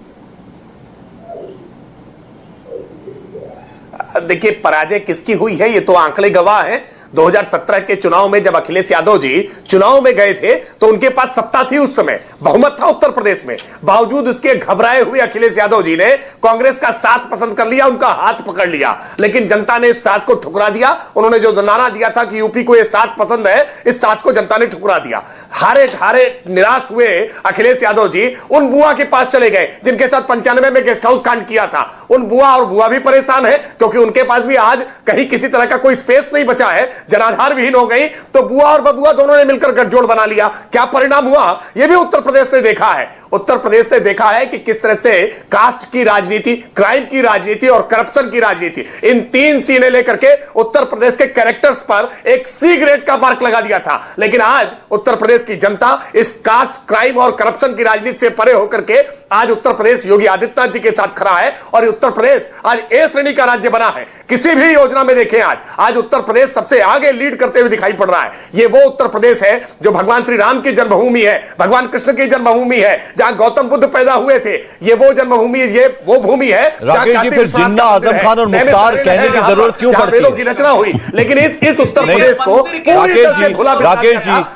देखिए, पराजय किसकी हुई है ये तो आंकड़े गवाह हैं। 2017 के चुनाव में जब अखिलेश यादव जी चुनाव में गए थे तो उनके पास सत्ता थी, उस समय बहुमत था उत्तर प्रदेश में। बावजूद उसके घबराए हुए अखिलेश यादव जी ने कांग्रेस का साथ पसंद कर लिया, उनका हाथ पकड़ लिया, लेकिन जनता ने इस साथ को ठुकरा दिया। उन्होंने जो नारा दिया था कि यूपी को यह साथ पसंद है, इस साथ को जनता ने ठुकरा दिया। हारे ठारे निराश हुए अखिलेश यादव जी उन बुआ के पास चले गए जिनके साथ 95 में गेस्ट हाउस कांड किया था। उन बुआ, और बुआ भी परेशान है क्योंकि उनके पास भी आज कहीं किसी तरह का कोई स्पेस नहीं बचा है, जनाधार विहीन हो गई। तो बुआ और बबुआ दोनों ने मिलकर गठजोड़ बना लिया। क्या परिणाम हुआ यह भी उत्तर प्रदेश ने देखा है। उत्तर प्रदेश ने देखा है कि किस तरह से कास्ट की राजनीति, क्राइम की राजनीति और करप्शन की राजनीति, इन तीन सीने लेकर के उत्तर प्रदेश के कैरेक्टर्स पर एक सी ग्रेड का मार्क लगा दिया था। लेकिन आज उत्तर प्रदेश की जनता इस कास्ट, क्राइम और करप्शन की राजनीति से परे होकर के आज उत्तर प्रदेश योगी आदित्यनाथ जी के साथ खड़ा है और उत्तर प्रदेश आज ए श्रेणी का राज्य बना है। किसी भी योजना में देखें, आज उत्तर प्रदेश सबसे आगे लीड करते हुए दिखाई पड़ रहा है। यह वो उत्तर प्रदेश है जो भगवान श्री राम की जन्मभूमि है, भगवान कृष्ण की जन्मभूमि है, जहां गौतम बुद्ध पैदा हुए थे। ये वो जन्मभूमि, ये वो भूमि है। राकेश जी, फिर जिन्ना, आजम खान और मुख्तार कहने की जरूरत क्यों पड़ती है? वेदों की रचना हुई, लेकिन इस उत्तर प्रदेश को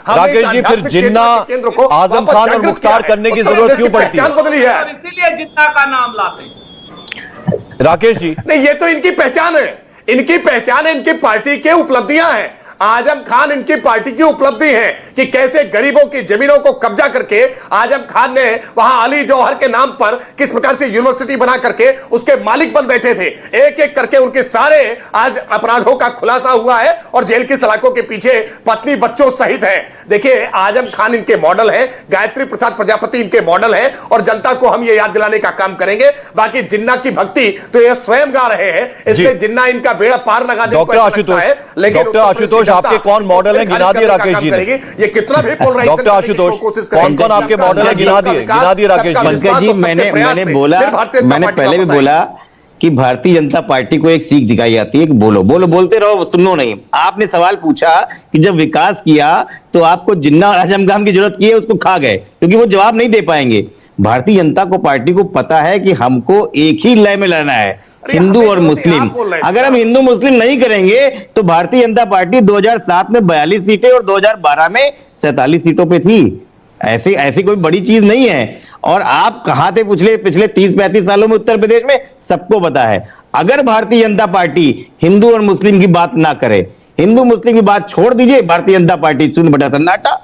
राकेश जी फिर जिन्ना, आजम खान और मुख्तार करने की जरूरत क्यों पड़ती है? बदली है, इसीलिए जिन्ना का नाम लाते। राकेश जी नहीं, ये तो इनकी पहचान है, इनकी पहचान है, इनकी पार्टी के उपलब्धियां हैं। आजम खान इनकी पार्टी की उपलब्धि है कि कैसे गरीबों की जमीनों को कब्जा करके आजम खान ने वहां अली जौहर के नाम पर किस प्रकार से यूनिवर्सिटी बना करके उसके मालिक बन बैठे थे। एक एक करके उनके सारे आज अपराधों का खुलासा हुआ है और जेल की सलाखों के पीछे पत्नी बच्चों सहित है। देखिए, आजम खान इनके मॉडल है, गायत्री प्रसाद प्रजापति इनके मॉडल है और जनता को हम ये याद दिलाने का काम करेंगे। बाकी जिन्ना की भक्ति तो ये स्वयं गा रहे हैं, इसलिए जिन्ना इनका बेड़ा पार लगा देने डॉक्टर आशुतोष आपके कौन मॉडल है, गिना दिए राकेश जी ने। ये कितना भी पोलराइजेशन डॉक्टर आशुतोष, कौन कौन आपके मॉडल है, गिना दिए राकेश जी। पंकज जी, मैंने पहले भी बोला कि भारतीय जनता पार्टी को एक सीख दिखाई जाती है कि बोलते रहो, सुनो नहीं। आपने सवाल पूछा कि जब विकास किया तो आपको जिन्ना और आजम खान की जरूरत की है, उसको खा गए क्योंकि वो जवाब नहीं दे पाएंगे। भारतीय जनता को पार्टी को पता है कि हमको एक ही लय में लड़ना है, हिंदू और मुस्लिम। अगर हम हिंदू मुस्लिम नहीं करेंगे तो भारतीय जनता पार्टी 2007 में 42 सीटें और 2012 में 47 सीटों पे थी। ऐसी कोई बड़ी चीज नहीं है। और आप कहां थे पिछले 30-35 सालों में उत्तर प्रदेश में, सबको पता है। अगर भारतीय जनता पार्टी हिंदू और मुस्लिम की बात ना करे, हिंदू मुस्लिम की बात छोड़ दीजिए, भारतीय जनता पार्टी 0 बटा सन्नाटा।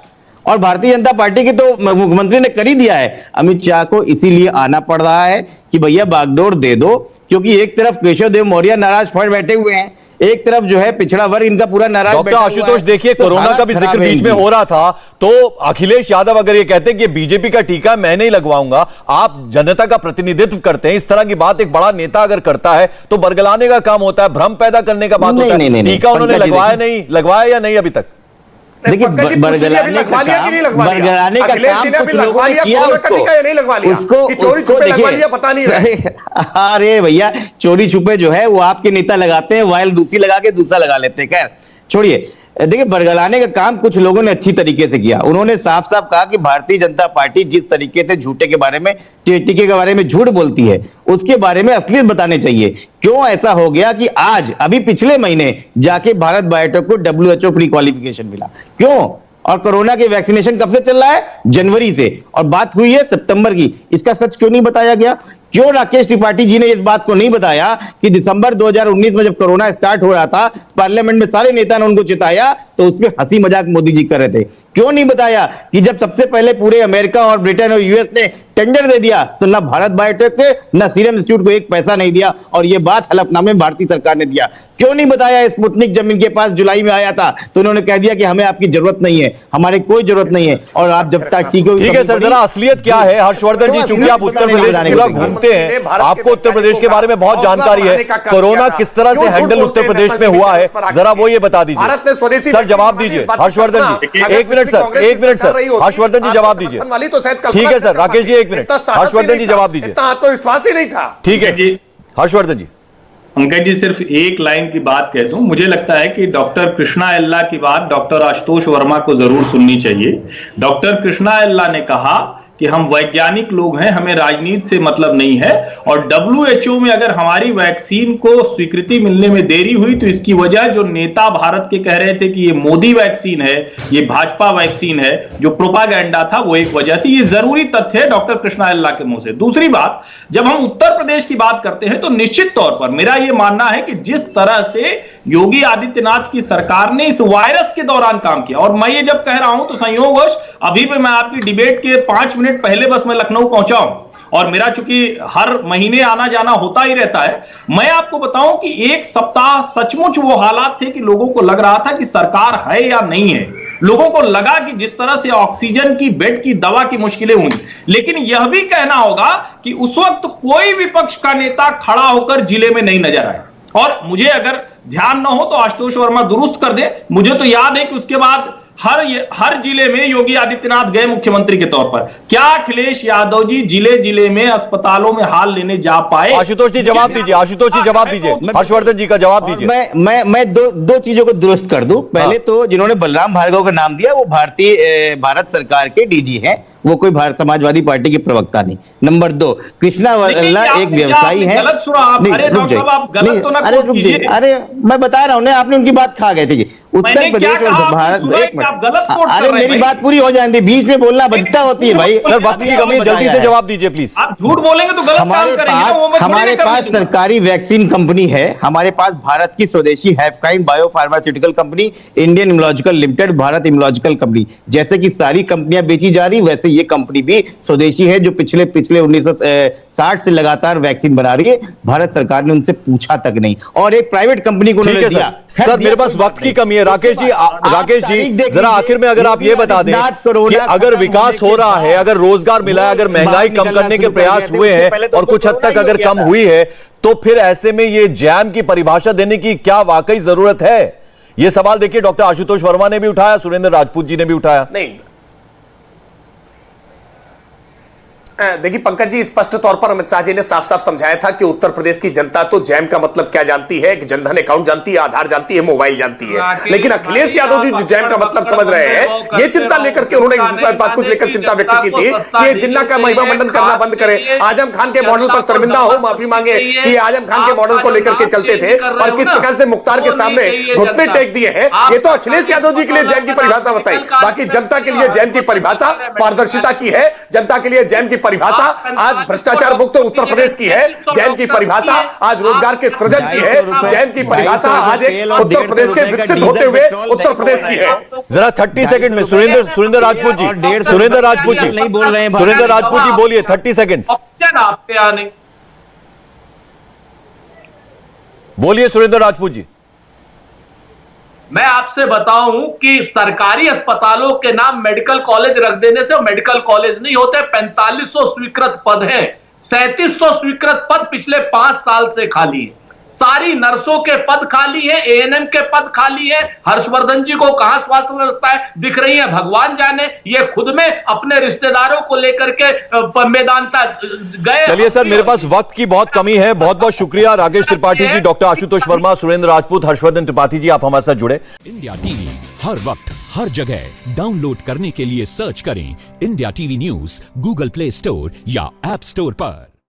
और भारतीय जनता पार्टी की तो मुख्यमंत्री ने कर ही दिया है। अमित शाह को इसीलिए आना पड़ रहा है कि भैया बागडोर दे दो, क्योंकि एक तरफ केशव देव मौर्य नाराज फट बैठे हुए हैं, एक तरफ जो है पिछड़ा वर्ग इनका पूरा नाराज डॉक्टर आशुतोष, देखिए कोरोना का भी जिक्र बीच में हो रहा था, तो अखिलेश यादव अगर ये कहते हैं कि बीजेपी का टीका मैं नहीं लगवाऊंगा, आप जनता का प्रतिनिधित्व करते हैं, इस तरह की बात एक बड़ा नेता अगर करता है तो बरगलाने का काम होता है, भ्रम पैदा करने का बात होता है। टीका उन्होंने लगवाया या नहीं अभी तक? देखिए, बरगलाने का काम कुछ लोगों ने किया, उसको चोरी छुपे लगवा लिया, पता नहीं है। अरे भैया, चोरी छुपे जो है वो आपके नेता लगाते हैं, वायल दूसरी लगा के दूसरा लगा लेते हैं। खैर छोड़िए, देखिए बरगलाने का काम कुछ लोगों ने अच्छी तरीके से किया। उन्होंने साफ साफ कहा कि भारतीय जनता पार्टी जिस तरीके से झूठे के बारे में, टीके के बारे में झूठ बोलती है, उसके बारे में असलियत बताने चाहिए। क्यों ऐसा हो गया कि आज अभी पिछले महीने जाके भारत बायोटेक को WHO प्री क्वालिफिकेशन मिला? क्यों? और कोरोना के वैक्सीनेशन कब से चल रहा है? जनवरी से, और बात हुई है सितंबर की। इसका सच क्यों नहीं बताया गया? क्यों राकेश त्रिपाठी जी ने इस बात को नहीं बताया कि दिसंबर 2019 में जब कोरोना स्टार्ट हो रहा था, पार्लियामेंट में सारे नेता ने उनको चिताया, तो उस पर हंसी मजाक मोदी जी कर रहे थे? क्यों नहीं बताया कि जब सबसे पहले पूरे अमेरिका और ब्रिटेन और यूएस ने टेंडर दे दिया तो ना भारत बायोटेक के ना सीरम इंस्टीट्यूट को एक पैसा नहीं दिया, और यह बात हलफनामे में भारतीय सरकार ने दिया? क्यों नहीं बताया? स्पुतनिक जब इनके पास जुलाई में आया था तो उन्होंने कह दिया कि हमें आपकी जरूरत नहीं है, हमारे कोई जरूरत नहीं है, और आप जब तक ठीक है सर, जरा असलियत क्या है? हर्षवर्धन जी, चूंकि आप उत्तर प्रदेश पूरा घूमते हैं, आपको उत्तर प्रदेश के बारे में बहुत जानकारी है, कोरोना किस तरह से हैंडल उत्तर प्रदेश में हुआ है, जरा वो ये बता दीजिए। सर जवाब दीजिए, हर्षवर्धन जी, एक मिनट सर, हर्षवर्धन जी जवाब दीजिए। ठीक है सर, राकेश जी एक मिनट, हर्षवर्धन जी जवाब दीजिए। आत्मविश्वास ही नहीं था। ठीक है जी, हर्षवर्धन जी। पंकज जी, सिर्फ एक लाइन की बात कह दूं, मुझे लगता है कि डॉक्टर कृष्णा एल्ला की बात डॉक्टर आशुतोष वर्मा को जरूर सुननी चाहिए। डॉक्टर कृष्णा एल्ला ने कहा कि हम वैज्ञानिक लोग हैं, हमें राजनीति से मतलब नहीं है, और WHO में अगर हमारी वैक्सीन को स्वीकृति मिलने में देरी हुई तो इसकी वजह जो नेता भारत के कह रहे थे कि ये मोदी वैक्सीन है, ये भाजपा वैक्सीन है, जो प्रोपागेंडा था वो एक वजह थी। ये जरूरी तथ्य है डॉक्टर कृष्णा एल्ला के मुंह से। दूसरी बात, जब हम उत्तर प्रदेश की बात करते हैं तो निश्चित तौर पर मेरा यह मानना है कि जिस तरह से योगी आदित्यनाथ की सरकार ने इस वायरस के दौरान काम किया, और मैं ये जब कह रहा हूं तो संयोगवश अभी भी मैं आपकी डिबेट के 5 मिनट पहले बस मैं लखनऊ पहुंचा हूं, और मेरा चूंकि हर महीने आना जाना होता ही रहता है। मैं आपको बताऊं कि एक सप्ताह सचमुच वो हालात थे कि लोगों को लग रहा था कि सरकार है या नहीं है। लोगों को लगा कि जिस तरह से ऑक्सीजन की, बेड की, दवा की मुश्किलें होंगी, लेकिन यह भी कहना होगा कि उस वक्त कोई विपक्ष का नेता खड़ा होकर जिले में नहीं नजर आया। और मुझे अगर ध्यान ना हो तो आशुतोष वर्मा दुरुस्त कर दे, मुझे तो याद है कि उसके बाद हर जिले में योगी आदित्यनाथ गए मुख्यमंत्री के तौर पर। क्या अखिलेश यादव जी जिले जिले में अस्पतालों में हाल लेने जा पाए? आशुतोष जी जवाब दीजिए, आशुतोष जी जवाब दीजिए, हर्षवर्धन जी का जवाब दीजिए। मैं दो चीजों को दुरुस्त कर दूं। पहले तो जिन्होंने बलराम भार्गव का नाम दिया वो भारत सरकार के डीजी हैं, वो कोई भारत समाजवादी पार्टी के प्रवक्ता नहीं। नंबर 2, कृष्णा एल्ला एक व्यवसायी है। गलत सुना आप। अरे डॉक्टर साहब, आप गलत तो ना कोट कीजिए। अरे मैं बता रहा हूं ना, आपने उनकी बात खा गए थे। उत्तर प्रदेश और भारत, एक मिनट, अरे मेरी बात पूरी हो जाती, बीच में बोलना बचता होती है भाई। सर वक्त की कमी है, जल्दी से जवाब दीजिए प्लीज। आप झूठ बोलेंगे तो गलत काम करेंगे। हमारे पास सरकारी वैक्सीन कंपनी है, हमारे पास भारत की स्वदेशी Haffkine bio pharmaceutical company, Indian immunological limited, Bharat immunological company. जैसे कि सारी कंपनियां बेची जा रही, वैसे ये कंपनी भी स्वदेशी है, जो पिछले 1960 से लगातार वैक्सीन बना रही है। भारत सरकार ने उनसे पूछा तक नहीं, और एक प्राइवेट कंपनी को उन्होंने दिया। सर मेरे पास वक्त की कमी है। राकेश जी जरा आखिर में अगर आप ये बता दें कि अगर विकास हो रहा है, अगर रोजगार मिला है, अगर महंगाई कम करने के प्रयास हुए हैं और कुछ हद तक अगर कम हुई है, तो फिर ऐसे में ये जैम की परिभाषा देने की क्या वाकई जरूरत है? ये सवाल देखिए डॉक्टर आशुतोष वर्मा ने भी उठाया, सुरेंद्र राजपूत जी ने भी उठाया। नहीं देखिए पंकज जी, स्पष्ट तौर पर अमित शाह जी ने साफ साफ समझाया था कि उत्तर प्रदेश की जनता तो जैम का मतलब क्या जानती है, कि जनधन अकाउंट जानती है, आधार जानती है, मोबाइल जानती है। लेकिन अखिलेश यादव जी जैम का मतलब समझ रहे हैं, ये चिंता लेकर के उन्होंने बात को लेकर चिंता व्यक्त की थी कि ये जिन्ना का महिमा मंडन करना बंद करे, आजम खान के मॉडल पर शर्मिंदा हो, माफी मांगे कि आजम खान के मॉडल को लेकर के चलते थे और किस प्रकार से मुख्तार के सामने घुटने टेक दिए हैं। ये तो अखिलेश यादव जी के लिए जैम की परिभाषा बताई। बाकी जनता के लिए जैम की परिभाषा पारदर्शिता की है, जनता के लिए जैम की परिभाषा आज भ्रष्टाचार मुक्त उत्तर प्रदेश की है, जैम की परिभाषा आज रोजगार के सृजन की है, जैम की परिभाषा आज एक उत्तर प्रदेश के विकसित होते हुए उत्तर प्रदेश की है। जरा 30 सेकंड में सुरेंद्र राजपूत जी, सुरेंद्र राजपूत जी नहीं बोल रहे हैं, सुरेंद्र राजपूत जी बोलिए 30 सेकंड आपके यहाँ नहीं बोलिए सुरेंद्र राजपूत जी। मैं आपसे बताऊं कि सरकारी अस्पतालों के नाम मेडिकल कॉलेज रख देने से मेडिकल कॉलेज नहीं होते। 4500 स्वीकृत पद है, 3700 स्वीकृत पद पिछले 5 साल से खाली है। सारी नर्सों के पद खाली है, एएनएम के पद खाली है। हर्षवर्धन जी को कहां स्वास्थ्य व्यवस्थाएं दिख रही है भगवान जाने। ये खुद में अपने रिश्तेदारों को लेकर के मेदांता गए। चलिए सर, मेरे पास वक्त की बहुत कमी है। बहुत बहुत शुक्रिया राकेश त्रिपाठी जी, डॉक्टर आशुतोष वर्मा, सुरेंद्र राजपूत, हर्षवर्धन त्रिपाठी जी, आप हमारे साथ जुड़े। इंडिया टीवी हर वक्त हर जगह डाउनलोड करने के लिए सर्च करें India TV news Google play store या ऐप स्टोर पर।